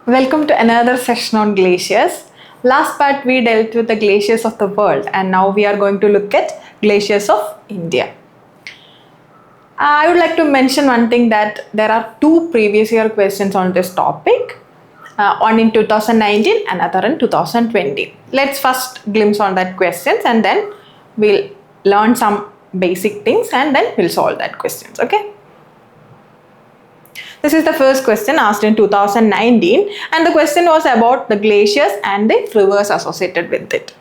Welcome to another session on glaciers. Last part we dealt with the glaciers of the world and now we are going to look at glaciers of India. I would like to mention one thing that there are two previous year questions on this topic. One in 2019, another in 2020. Let's first glimpse on that questions and then we'll learn some basic things and then we'll solve that questions, okay? This is the first question asked in 2019 and the question was about the glaciers and the rivers associated with it.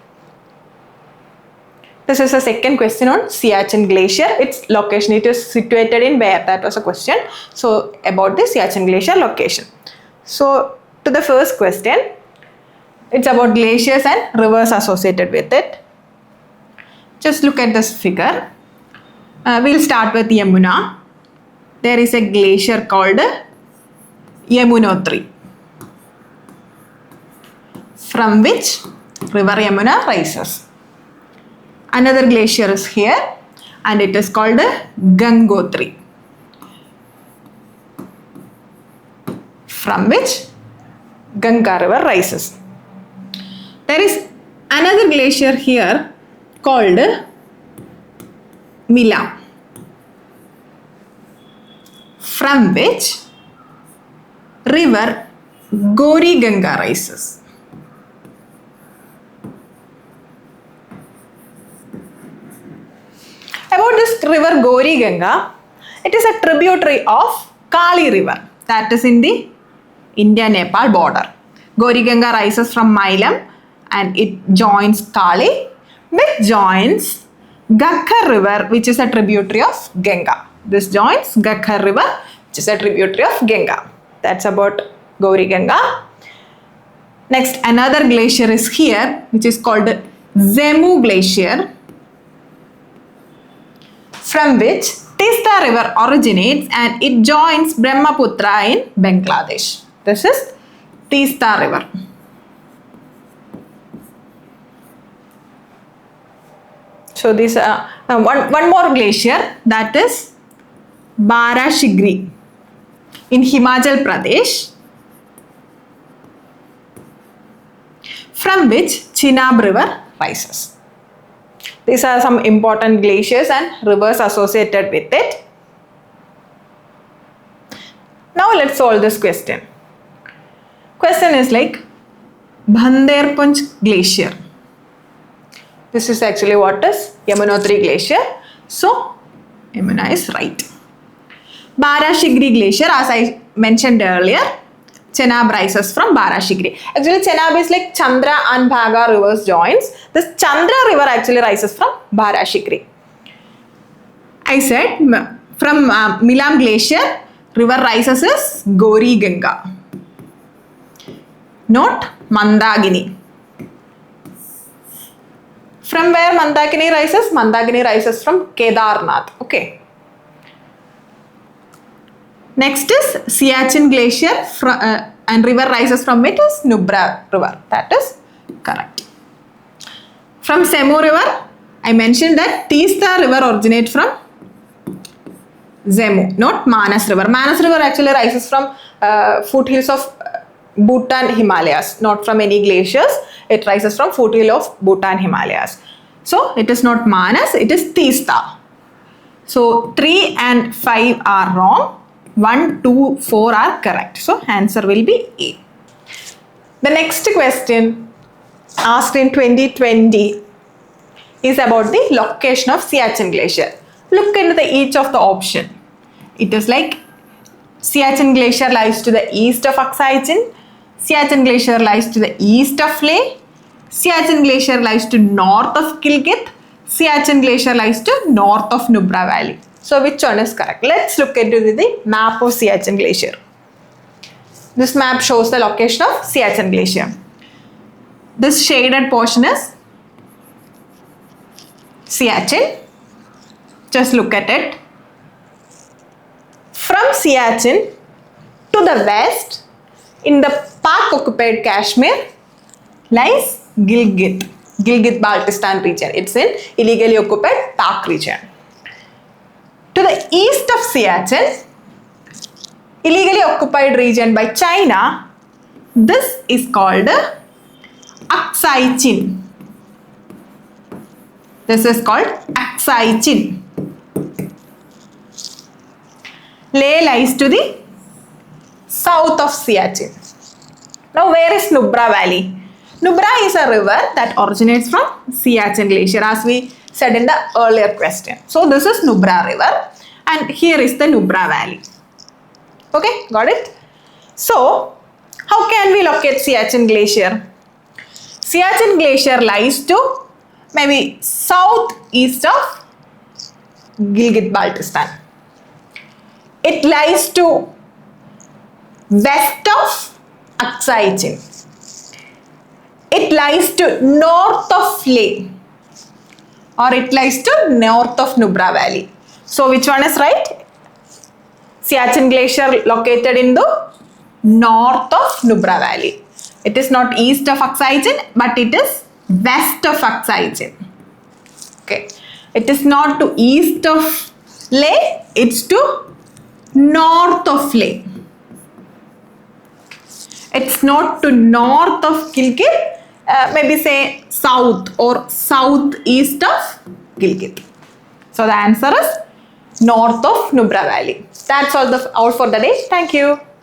This is the second question on Siachen Glacier. Its location, it is situated in where? That was a question. So about the Siachen Glacier location. So to the first question, it's about glaciers and rivers associated with it. Just look at this figure. We'll start with Yamuna. There is a glacier called Yamunotri, from which river Yamuna rises. Another glacier is here and it is called Gangotri, from which Ganga river rises. There is another glacier here called Milam, from which river Gori Ganga rises. About this river Gori Ganga, it is a tributary of Kali river that is in the India-Nepal border. Gori Ganga rises from Milam and it joins Kali, which joins Gakhar river, which is a tributary of Ganga. This joins Gakhar river, which is a tributary of Ganga. That's about Gori Ganga. Next, another glacier is here, which is called Zemu Glacier, from which Tista river originates and it joins Brahmaputra in Bangladesh. This is Tista river. So this one more glacier, that is Bara Shigri in Himachal Pradesh, from which Chenab river rises. These are some important glaciers and rivers associated with it. Now let's solve this question. Question is like Bhanderpunch Glacier. This is actually what is Yamunotri Glacier. So Yamuna is right. Bara Shigri Glacier, as I mentioned earlier, Chenab rises from Bara Shigri. Actually, Chenab is like Chandra and Bhaga rivers joins. This Chandra river actually rises from Bara Shigri. I said from Milam Glacier, river rises is Gori Ganga, not Mandakini. From where Mandakini rises? Mandakini rises from Kedarnath. Okay. Next is Siachen Glacier and river rises from it is Nubra river. That is correct. From Zemu river, I mentioned that Tista river originates from Zemu, not Manas river. Manas river actually rises from foothills of Bhutan Himalayas, not from any glaciers. It rises from foothill of Bhutan Himalayas. So it is not Manas, it is Tista. So 3 and 5 are wrong. 1, 2, 4 are correct. So answer will be A. The next question asked in 2020 is about the location of Siachen Glacier. Look into each of the option. It is like Siachen Glacier lies to the east of Aksai-Chin, Siachen Glacier lies to the east of Leh, Siachen Glacier lies to north of Gilgit, Siachen Glacier lies to north of Nubra Valley. So which one is correct? Let's look into the map of Siachen Glacier. This map shows the location of Siachen Glacier. This shaded portion is Siachen. Just look at it. From Siachen to the west, in the Pak-occupied Kashmir, lies Gilgit, Gilgit-Baltistan region. It's in illegally occupied Pak region. To the east of Siachen, illegally occupied region by China, This is called Aksai-Chin. This is called Aksai-Chin. Leh lies to the south of Siachen. Now where is Nubra Valley? Nubra is a river that originates from Siachen Glacier, as we said in the earlier question. So this is Nubra River and here is the Nubra Valley. Okay, got it? So how can we locate Siachen Glacier? Siachen Glacier lies to maybe southeast of Gilgit-Baltistan. It lies to west of Aksai-Chin. It lies to north of Leh, or it lies to north of Nubra Valley. So which one is right? Siachen Glacier located in the north of Nubra Valley. It is not east of Aksai-Chin, but it is west of Aksai-Chin. Okay. It is not to east of Leh, it's to north of Leh. It's not to north of Gilgit, maybe say south or southeast of Gilgit. So the answer is north of Nubra Valley. That's all for the day. Thank you.